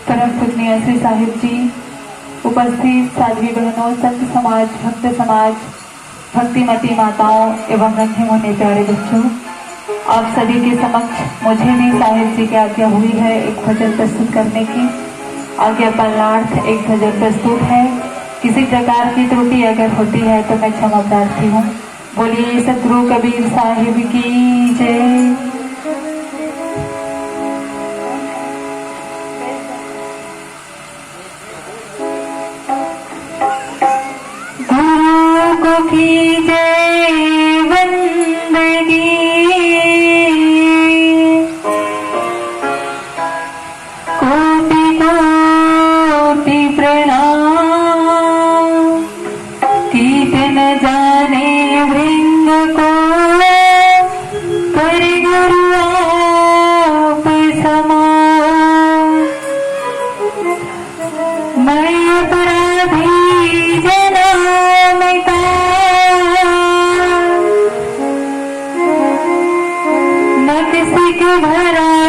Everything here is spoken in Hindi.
परम पूजनीय श्री साहिब जी, उपस्थित साध्वी बहनों, संत समाज, भक्त समाज, भक्तिमती माताओं एवं नन्हे मुन्ने प्यारे बच्चों, आप सभी के समक्ष मुझे भी साहिब जी की आज्ञा हुई है एक भजन प्रस्तुत करने की। आज्ञा पालनार्थ एक भजन प्रस्तुत है। किसी प्रकार की त्रुटि अगर होती है तो मैं क्षमा प्रार्थी हूँ। बोलिए सतगुरु कबीर साहिब की जय। की जय बंदगी, कोटि कोटि प्रणाम। कीट न जाने भृंग को, कर गुरु आप समान। मैं अपराधी जन्म का, नक्सिक भरा